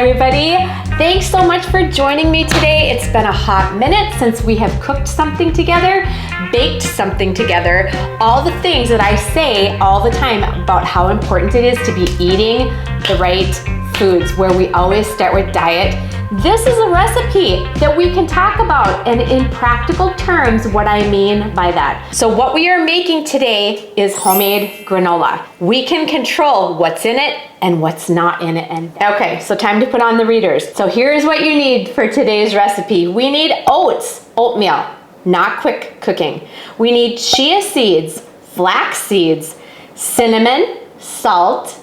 everybody. Thanks so much for joining me today. It's been a hot minute since we have cooked something together, baked something together, all the things that I say all the time about how important it is to be eating the right foods, where we always start with diet. This is a recipe that we can talk about, and in practical terms, what I mean by that. So what we are making today is homemade granola. We can control what's in it and what's not in it. And okay, so time to put on the readers. So here's what you need for today's recipe. We need oats, oatmeal, not quick cooking. We need chia seeds, flax seeds, cinnamon, salt,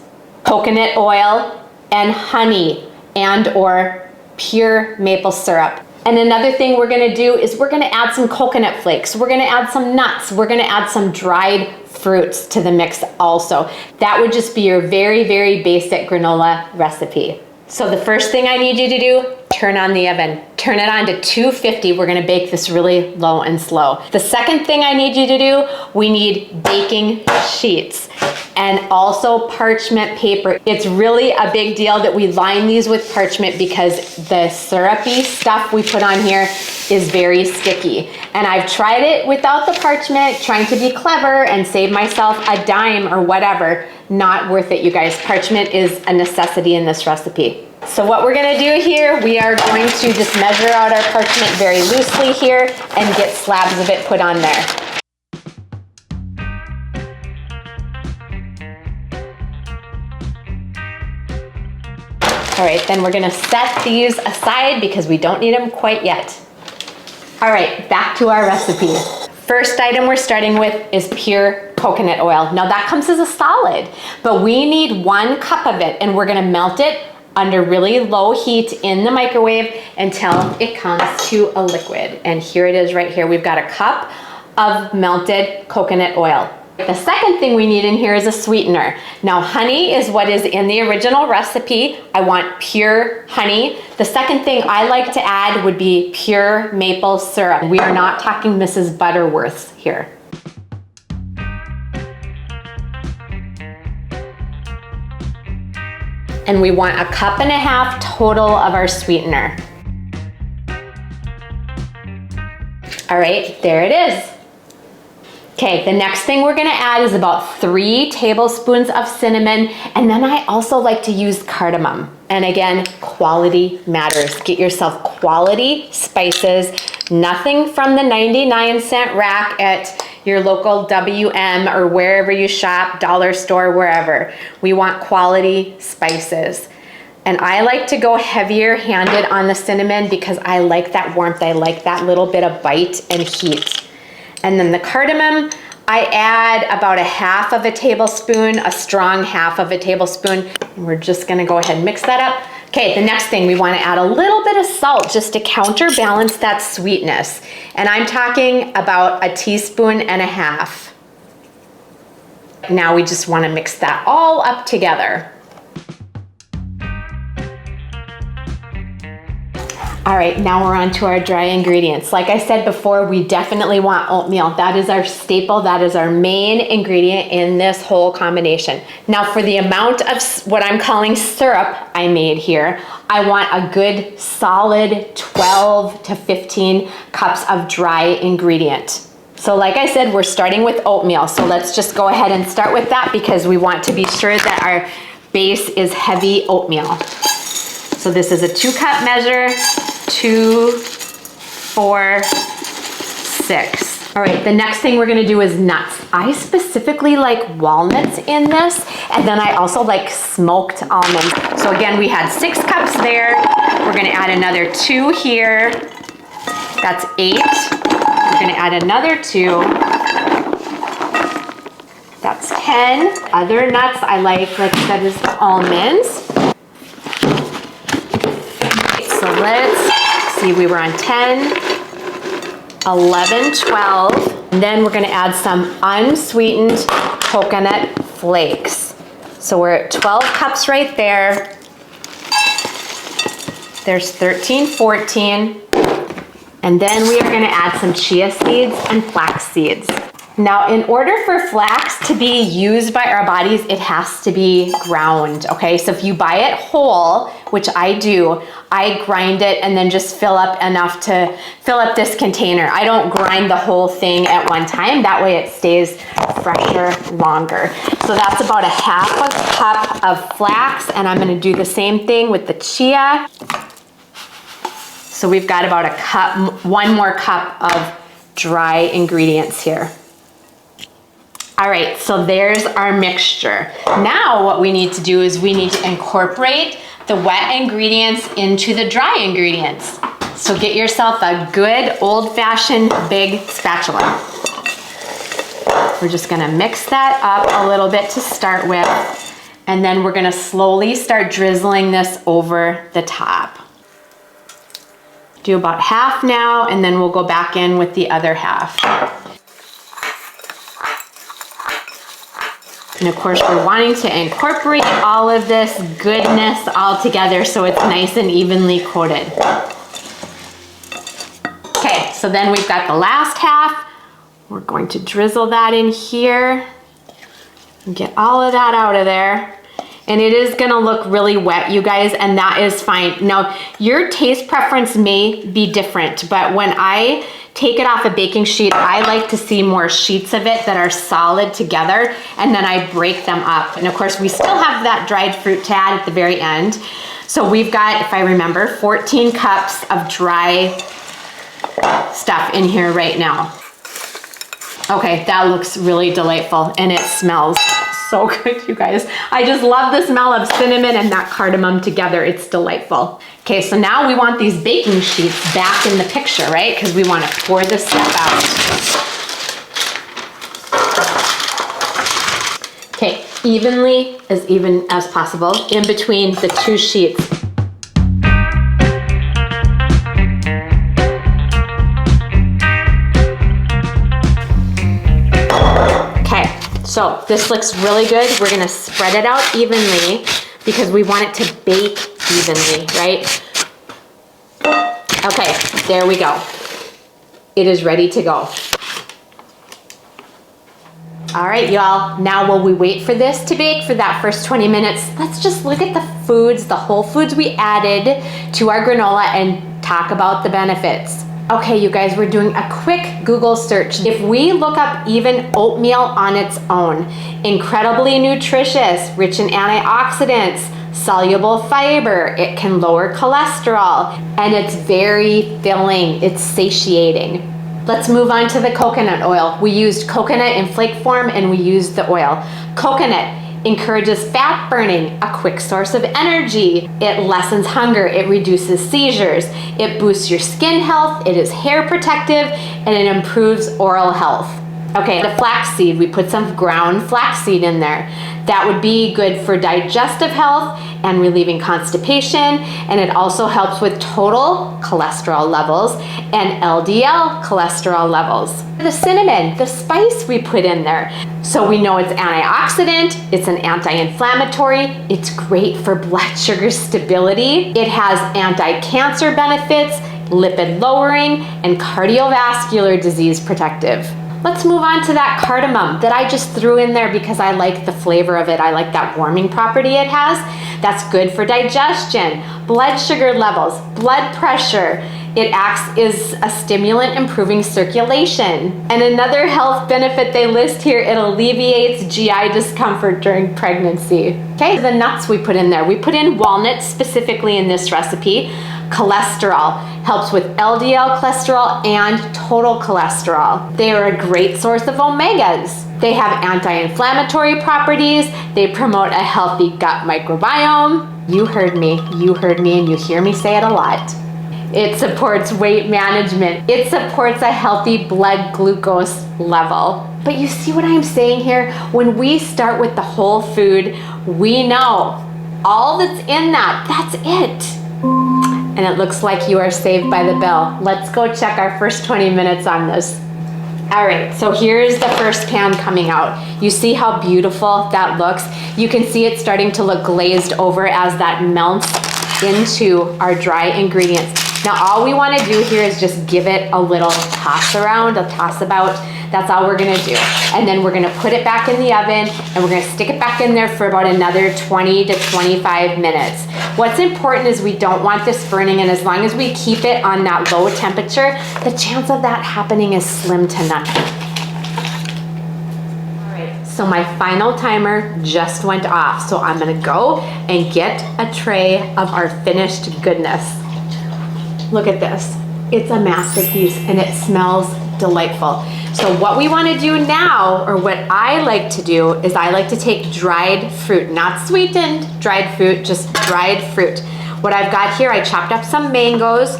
coconut oil, and honey and/or pure maple syrup. And another thing we're gonna do is we're gonna add some coconut flakes. We're gonna add some nuts. We're gonna add some dried fruits to the mix also. That would just be your very, very basic granola recipe. So the first thing I need you to do, turn on the oven. Turn it on to 250. We're gonna bake this really low and slow. The second thing I need you to do, we need baking sheets and also parchment paper. It's really a big deal that we line these with parchment because the syrupy stuff we put on here is very sticky. And I've tried it without the parchment, trying to be clever and save myself a dime or whatever. Not worth it, you guys. Parchment is a necessity in this recipe. So what we're gonna do here, we are going to just measure out our parchment very loosely here and get slabs of it put on there. All right, then we're gonna set these aside because we don't need them quite yet. All right, back to our recipe. First item we're starting with is pure coconut oil. Now that comes as a solid, but we need 1 cup of it, and we're gonna melt it under really low heat in the microwave until it comes to a liquid. And here it is right here. We've got a cup of melted coconut oil. The second thing we need in here is a sweetener. Now honey is what is in the original recipe. I want pure honey. The second thing I like to add would be pure maple syrup. We are not talking Mrs. Butterworth's here. And we want 1.5 cups total of our sweetener. All right, there it is. Okay, the next thing we're gonna add is about 3 tablespoons of cinnamon, and then I also like to use cardamom. And again, quality matters. Get yourself quality spices, nothing from the 99-cent rack at your local WM or wherever you shop, dollar store, wherever. We want quality spices. And I like to go heavier handed on the cinnamon because I like that warmth. I like that little bit of bite and heat. And then the cardamom, I add about 1/2 tablespoon, a strong 1/2 tablespoon. And we're just gonna go ahead and mix that up. Okay, the next thing, we wanna add a little bit of salt just to counterbalance that sweetness. And I'm talking about 1.5 teaspoons. Now we just wanna mix that all up together. All right, now we're on to our dry ingredients. Like I said before, we definitely want oatmeal. That is our staple. That is our main ingredient in this whole combination. Now for the amount of what I'm calling syrup I made here, I want a good solid 12 to 15 cups of dry ingredient. So like I said, we're starting with oatmeal. So let's just go ahead and start with that because we want to be sure that our base is heavy oatmeal. So this is a 2-cup measure. 2, 4, 6. All right, the next thing we're gonna do is nuts. I specifically like walnuts in this, and then I also like smoked almonds. So again, we had 6 cups there. We're gonna add another 2 here. That's 8. We're gonna add another 2. That's 10. Other nuts I like I said, is the almonds. So let's see, we were on 10, 11, 12. And then we're gonna add some unsweetened coconut flakes. So we're at 12 cups right there. There's 13, 14. And then we are gonna add some chia seeds and flax seeds. Now, in order for flax to be used by our bodies, it has to be ground, okay? So if you buy it whole, which I do, I grind it and then just fill up enough to fill up this container. I don't grind the whole thing at one time. That way it stays fresher longer. So that's about a half a cup of flax, and I'm gonna do the same thing with the chia. So we've got about a cup, 1 more cup of dry ingredients here. All right, so there's our mixture. Now what we need to do is we need to incorporate the wet ingredients into the dry ingredients. So get yourself a good old-fashioned big spatula. We're just gonna mix that up a little bit to start with, and then we're gonna slowly start drizzling this over the top. Do about half now, and then we'll go back in with the other half. And of course, we're wanting to incorporate all of this goodness all together so it's nice and evenly coated. Okay, so then we've got the last half. We're going to drizzle that in here and get all of that out of there. And it is gonna look really wet, you guys, and that is fine. Now, your taste preference may be different, but when I take it off a baking sheet, I like to see more sheets of it that are solid together, and then I break them up. And of course, we still have that dried fruit to add at the very end. So we've got, if I remember, 14 cups of dry stuff in here right now. Okay, that looks really delightful, and it smells so good, you guys. I just love the smell of cinnamon and that cardamom together. It's delightful. Okay, so now we want these baking sheets back in the picture, right? Because we want to pour this stuff out. Okay, evenly, as even as possible, in between the 2 sheets. So this looks really good. We're gonna spread it out evenly because we want it to bake evenly, right? Okay, there we go. It is ready to go. All right, y'all, now while we wait for this to bake for that first 20 minutes, let's just look at the foods, the whole foods we added to our granola and talk about the benefits. Okay, you guys, we're doing a quick Google search. If we look up even oatmeal on its own, incredibly nutritious, rich in antioxidants, soluble fiber, it can lower cholesterol, and it's very filling, it's satiating. Let's move on to the coconut oil. We used coconut in flake form and we used the oil. Coconut encourages fat burning, a quick source of energy. It lessens hunger, it reduces seizures, it boosts your skin health, it is hair protective, and it improves oral health. Okay, the flaxseed, we put some ground flaxseed in there. That would be good for digestive health and relieving constipation, and it also helps with total cholesterol levels and LDL cholesterol levels. The cinnamon, the spice we put in there. So we know it's antioxidant, it's an anti-inflammatory, it's great for blood sugar stability, it has anti-cancer benefits, lipid lowering, and cardiovascular disease protective. Let's move on to that cardamom that I just threw in there because I like the flavor of it. I like that warming property it has. That's good for digestion, blood sugar levels, blood pressure. It acts as a stimulant improving circulation. And another health benefit they list here, it alleviates GI discomfort during pregnancy. Okay, the nuts we put in there. We put in walnuts specifically in this recipe. Cholesterol helps with LDL cholesterol and total cholesterol. They are a great source of omegas. They have anti-inflammatory properties. They promote a healthy gut microbiome. You heard me, and you hear me say it a lot. It supports weight management. It supports a healthy blood glucose level. But you see what I'm saying here? When we start with the whole food, we know all that's in that, that's it. And it looks like you are saved by the bell. Let's go check our first 20 minutes on this. All right, so here's the first pan coming out. You see how beautiful that looks? You can see it starting to look glazed over as that melts into our dry ingredients. Now all we want to do here is just give it a little toss around, a toss about. That's all we're gonna do. And then we're gonna put it back in the oven and we're gonna stick it back in there for about another 20 to 25 minutes. What's important is we don't want this burning, and as long as we keep it on that low temperature, the chance of that happening is slim to nothing. So my final timer just went off. So I'm gonna go and get a tray of our finished goodness. Look at this. It's a masterpiece and it smells delightful. So what we wanna do now, or what I like to do, is I like to take dried fruit, not sweetened dried fruit, just dried fruit. What I've got here, I chopped up some mangoes,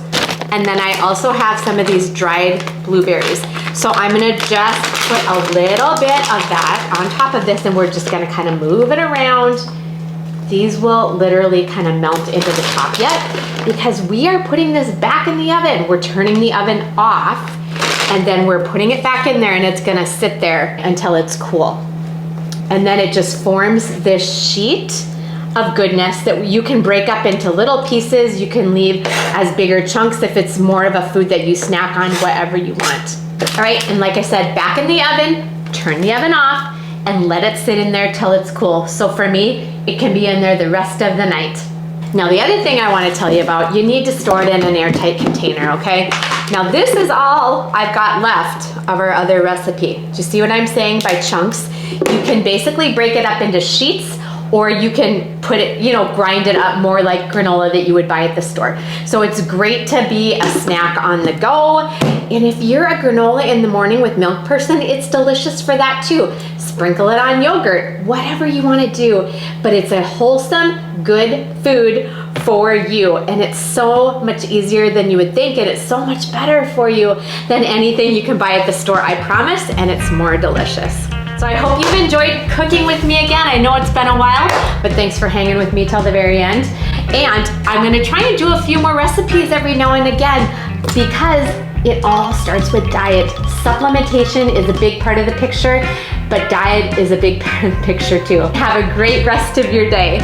and then I also have some of these dried blueberries. So I'm gonna just put a little bit of that on top of this, and we're just gonna kind of move it around. These will literally kind of melt into the top yet, because we are putting this back in the oven. We're turning the oven off, and then we're putting it back in there, and it's gonna sit there until it's cool. And then it just forms this sheet of goodness that you can break up into little pieces. You can leave as bigger chunks if it's more of a food that you snack on, whatever you want. All right, and like I said, back in the oven, turn the oven off, and let it sit in there till it's cool. So for me, it can be in there the rest of the night. Now the other thing I want to tell you about, you need to store it in an airtight container, okay? Now this is all I've got left of our other recipe. Do you see what I'm saying by chunks? You can basically break it up into sheets, or you can put it, grind it up more like granola that you would buy at the store. So it's great to be a snack on the go. And if you're a granola in the morning with milk person, it's delicious for that too. Sprinkle it on yogurt, whatever you want to do. But it's a wholesome, good food for you. And it's so much easier than you would think. And it's so much better for you than anything you can buy at the store, I promise. And it's more delicious. So I hope you've enjoyed cooking with me again. I know it's been a while, but thanks for hanging with me till the very end. And I'm gonna try and do a few more recipes every now and again, because it all starts with diet. Supplementation is a big part of the picture, but diet is a big part of the picture too. Have a great rest of your day.